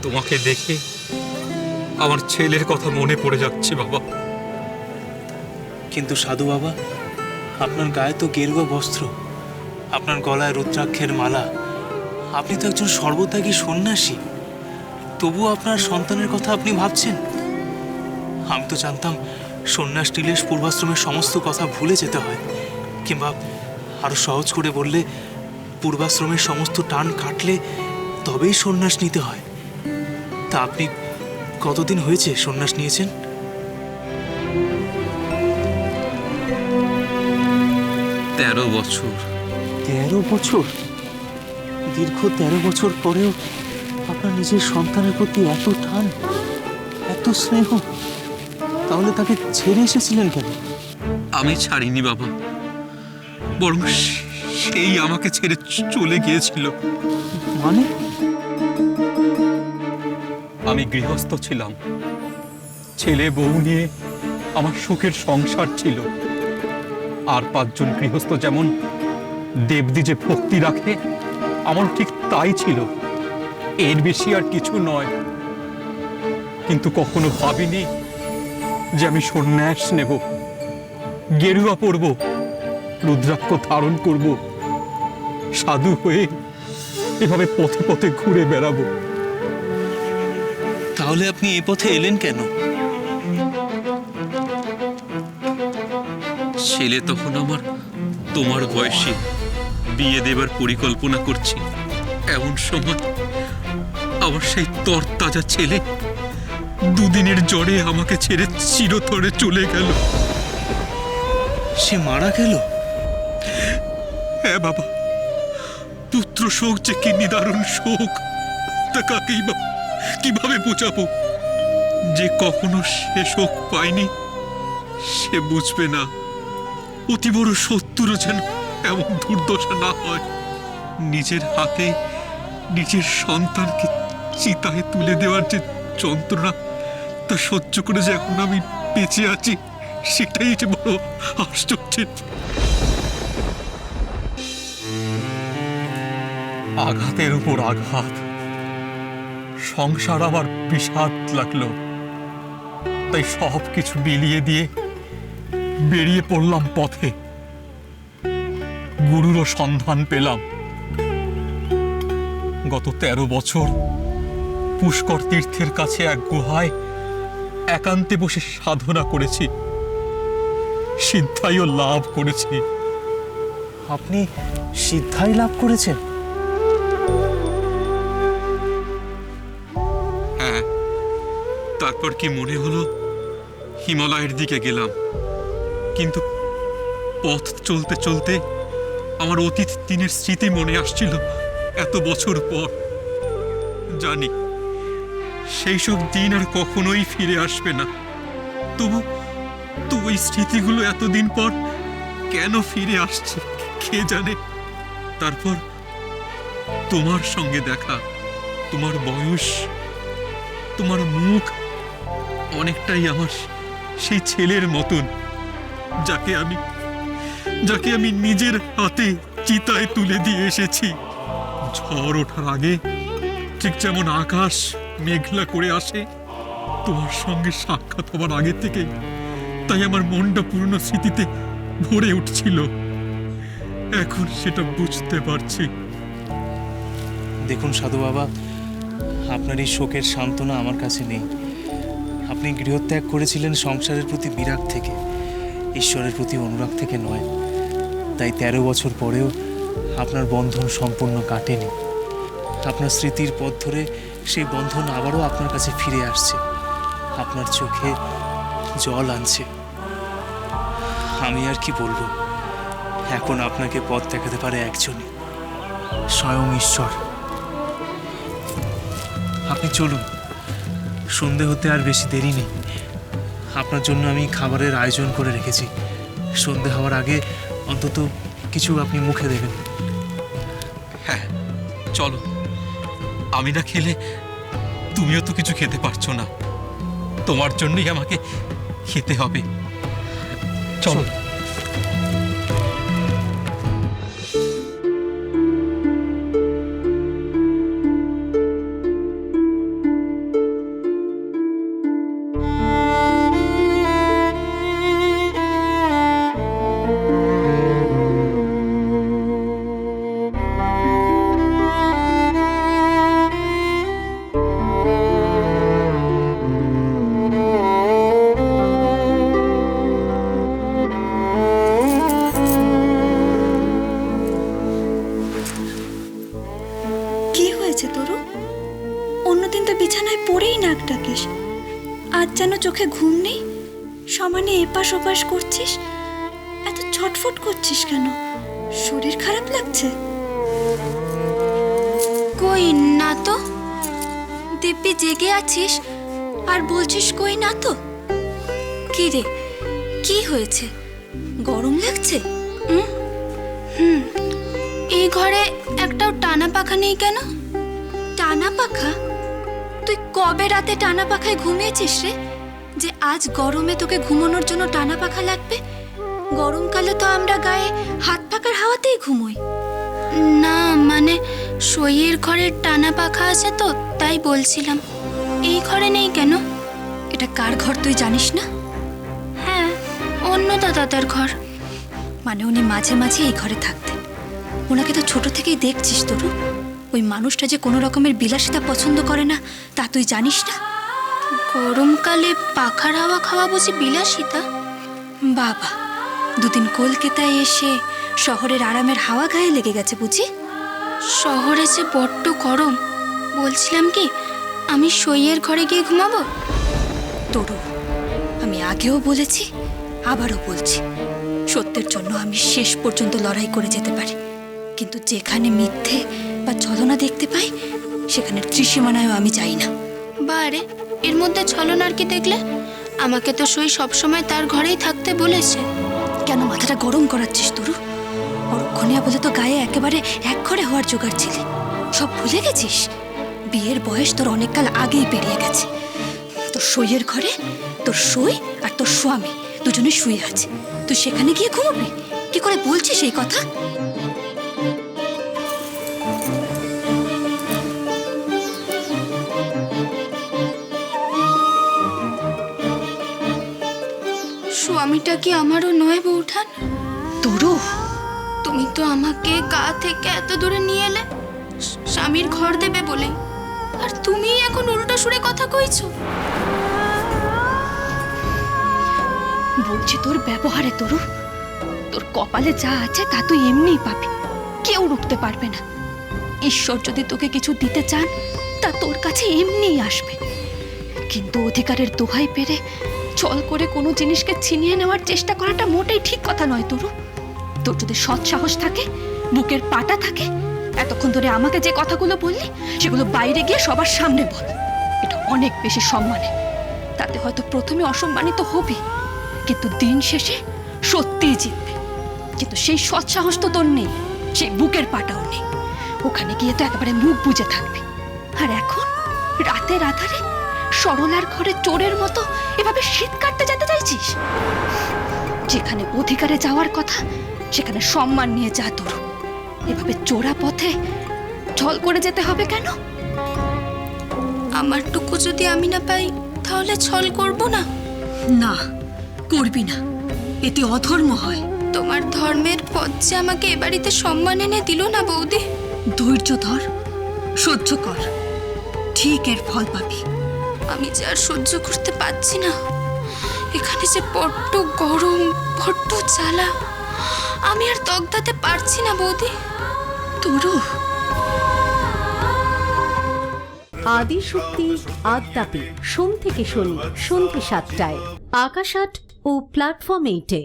তোমাকে দেখে আমার ছেলের কথা মনে পড়ে যাচ্ছে বাবা। কিন্তু সাধু বাবা, আপনার গায়ে তো গেরুয়া বস্ত্র, আপনার গলায় রুদ্রাক্ষের মালা, আপনি তো একজন সর্বত্যাগী সন্ন্যাসী, তবুও আপনার সন্তানের কথা আপনি ভাবছেন। আমি তো জানতাম সন্ন্যাস নিলে পূর্বাশ্রমের সমস্ত কথা ভুলে যেতে হয়, কিংবা আরো সহজ করে বললে পূর্বাশ্রমের সমস্ত টান কাটলে তবেই সন্ন্যাস নিতে হয়। তা আপনি কতদিন হয়েছে সন্ন্যাস নিয়েছেন? 13 বছর। 13 বছর? দীর্ঘ 13 বছর পরেও আপনার নিজের সন্তানের প্রতি এত টান, এত স্নেহ, তাহলে তাকে ছেড়ে এসেছিলেন কেন? আমি ছাড়িনি বাবা, বরং সেই আমাকে ছেড়ে চলে গিয়েছিল। মানে? আমি গৃহস্থ ছিলাম, ছেলে বউ নিয়ে আমার সুখের সংসার ছিল। আর 5 জন গৃহস্থ যেমন দেবদ্বিজে ভক্তি রাখে, আমার ঠিক তাই ছিল, এর বেশি আর কিছু নয়। কিন্তু কখনো ভাবিনি যে আমি সন্ন্যাস নেব, গেরুয়া পরব, রুদ্রাক্ষ ধারণ করব, সাধু হয়ে এভাবে পথে পথে ঘুরে বেড়াবো। তাহলে আপনি এ পথে এলেন কেন? ছেলে তখন আমার তোমার বয়সী, বিয়ে দেবার পরিকল্পনা করছি। এমন সময় আমার সেই তরতাজা ছেলে দুদিনের জ্বরে আমাকে ছেড়ে চিরতরে চলে গেল। সে মারা গেল? হ্যাঁ বাবা, পুত্র শোক যে কি নিদারুণ শোক, তা কাকেই বা কিভাবে বোঝাবো? যে কখনো সে শোক পায়নি সে বুঝবে না। অতি বড় শত্রুরও যেন এমন দুর্দশা না হয়। নিজের হাতে নিজের সন্তানকে চিতায় তুলে দেওয়ার যে যন্ত্রণা, তা সহ্য করে যে এখন আমি বেঁচে আছি, সেটাই যে বড় আশ্চর্যের। আঘাতের উপর আঘাত, সংসার আমার বিষাদ লাগলো। তাই সব কিছু বিলিয়ে দিয়ে বেরিয়ে পড়লাম পথে। গুরুরও সন্ধান পেলাম। গত 13 বছর পুষ্কর তীর্থের কাছে এক গুহায় একান্তে বসে সাধনা করেছি, সিদ্ধাইও লাভ করেছি। আপনি সিদ্ধাই লাভ করেছেন? হ্যাঁ, তারপর কি মনে হলো হিমালয়ের দিকে গেলাম। কিন্তু পথ চলতে চলতে আমার অতীত দিনের স্মৃতি মনে আসছিল। এত বছর পর জানি সেই সব দিন আর কখনোই ফিরে আসবে না। তবু তো ওই স্মৃতিগুলো এতদিন পর কেন ফিরে আসছে কে জানে। তারপর তোমার সঙ্গে দেখা, তোমার বয়স, তোমার মুখ অনেকটাই আমার সেই ছেলের মতন, যাকে আমি নিজের হাতে চিতায় তুলে দিয়ে এসেছি। ঝড় ওঠার আগে ঠিক যেমন আকাশ মেঘলা করে আসে, তোমার সঙ্গে সাক্ষাৎ হবার আগে থেকে তাই আমার মনটা পূর্ণ স্মৃতিতে ভরে উঠছিল। এখন সেটা বুঝতে পারছি। দেখুন সাধু বাবা, আপনার এই শোকের সান্ত্বনা আমার কাছে নেই। আপনি গৃহত্যাগ করেছিলেন সংসারের প্রতি বিরাগ থেকে, ঈশ্বরের প্রতি অনুরাগ থেকে নয়। তাই 13 বছর পরেও আপনার বন্ধন সম্পূর্ণ কাটেনি। আপনার স্মৃতির পথ ধরে সেই বন্ধন আবারও আপনার কাছে ফিরে আসছে, আপনার চোখে জল আনছে। আমি আর কি বলবো, এখন আপনাকে পথ দেখাতে পারে একজনই, স্বয়ং ঈশ্বর। আপনি চলুন, সন্ধে হতে আর বেশি দেরি নেই। আপনার জন্য আমি খাবারের আয়োজন করে রেখেছি। সন্ধে হওয়ার আগে অন্তত কিছু আপনি মুখে দেবেন। হ্যাঁ চলো, আমি না খেলে তুমিও তো কিছু খেতে পারছো না, তোমার জন্যই আমাকে খেতে হবে। চলো। অন্যদিন তো বিছানায় পড়েই নাক ডাকিস, আজ যেন চোখে ঘুম নেই, সমানে এপাশ ওপাশ করছিস। এত ছটফট করছিস কেন? শরীর খারাপ লাগছে? কই না তো। দিব্যি জেগে আছিস আর বলছিস কই না তো। কি রে, কি হয়েছে? গরম লাগছে? এই ঘরে একটাও টানা পাখা নেই কেন? টানা পাখা? তুই কবে রাতে টানা পাখায় ঘুমিয়েছিস রে, যে আজ গরমে তোকে ঘুমানোর জন্য টানা পাখা লাগবে? গরমকালে তো আমরা গায়ে হাত পাখার হাওয়াতেই ঘুমোই। না মানে সইয়ের ঘরে টানা পাখা আছে তো তাই বলছিলাম। এই ঘরে নেই কেন? এটা কার ঘর তুই জানিস না? হ্যাঁ, অন্য দাদার ঘর। মানে উনি মাঝে মাঝে এই ঘরে থাকতেন। ওনাকে তো ছোট থেকেই দেখছিস তরু। ওই মানুষটা যে কোনো রকমের বিলাসিতা পছন্দ করে না তা তুই জানিস না? গরমকালে পাখার হাওয়া খাওয়া বুঝি বিলাসিতা? বাবা, দুদিন কলকাতায় এসে শহরের আরামের হাওয়া গায়ে লেগে গেছে বুঝি? শহরে যে বড্ড গরম। বলছিলাম কি, আমি সইয়ের ঘরে গিয়ে ঘুমাবো? তরু, আমি আগেও বলেছি, আবারও বলছি, সত্যের জন্য আমি শেষ পর্যন্ত লড়াই করে যেতে পারি, কিন্তু যেখানে মিথ্যে বা ছলনা দেখতে পাই সেখানে ত্রিসীমানায়ও আমি যাই না। বারে, এর মধ্যে ছলনার কি দেখলে? আমাকে তো সই সবসময় তার ঘরেই থাকতে বলেছে। কেন মাথাটা গরম করাচ্ছিস তরু? পরক্ষণিয়া বলে তো গায়ে একেবারে এক ঘরে হওয়ার জোগাড় ছিলি। সব ভুলে গেছিস? বিয়ের বয়স তোর অনেককাল আগেই পেরিয়ে গেছে। তোর সইয়ের ঘরে তোর সই আর তোর স্বামী দুজনে শুয়ে আছে, তুই সেখানে গিয়ে ঘুমাবি? কি করে বলছিস এই কথা? স্বামীটা কি আমারও নয় বউঠান? তরু, তুমি তো আমাকে গা থেকে এত দূরে নিয়ে এলে স্বামীর ঘর দেবে বলে, আর তুমি এখন উল্টো সুরে কথা কইছো। বলছি তোর ব্যবহারে তরু, তোর কপালে যা আছে তা তুই এমনিই পাবি, কেউ রুখতে পারবে না। ঈশ্বর যদি তোকে কিছু দিতে চান তা তোর কাছে এমনিই আসবে, কিন্তু অধিকারের দোহাই পেরে ছল করে কোনো জিনিসকে ছিনিয়ে নেওয়ার চেষ্টা করাটা মোটেই ঠিক কথা নয় তরু। তোর যদি সৎ সাহস থাকে, বুকের পাটা থাকে, এতক্ষণ ধরে আমাকে যে কথাগুলো বললি সেগুলো বাইরে গিয়ে সবার সামনে বল। এটা অনেক বেশি সম্মানে। তাতে হয়তো প্রথমে অসম্মানিত হবি, কিন্তু দিন শেষে সত্যিই জিতবে। কিন্তু সেই সৎ সাহস তো তোর নেই, সেই বুকের পাটাও নেই। ওখানে গিয়ে তো একেবারে মুখ বুজে থাকবি। আর এখন রাতের আধারে সরলার ঘরে চোরের মতো এভাবে শীত কাটতে যেতে চাইছিস? যেখানে অধিকারে যাওয়ার কথা সেখানে সম্মান নিয়ে যা তোর। এভাবে চোরা পথে ছল করে যেতে হবে কেন? আমারটুকু যদি আমি না পাই তাহলে ছল করব না? না, করবি না, এতে অধর্ম হয়। তোমার ধর্মের পথ যে আমাকে এ বাড়িতে সম্মান এনে দিল না বৌদি। ধৈর্য ধর, সহ্য কর, ঠিক এর ফল পাবি। আমি যে আর সহ্য করতে পারছি না। এখানে যে বড্ড গরম, বড্ড জ্বালা, আমি আর তগদাতে পারছি না বৌদি। তরু, আদিশক্তি আদ্যাপি সোম থেকে শনি সন্ধ্যে ৭টায় আকাশ আট ও প্ল্যাটফর্ম 8-এ।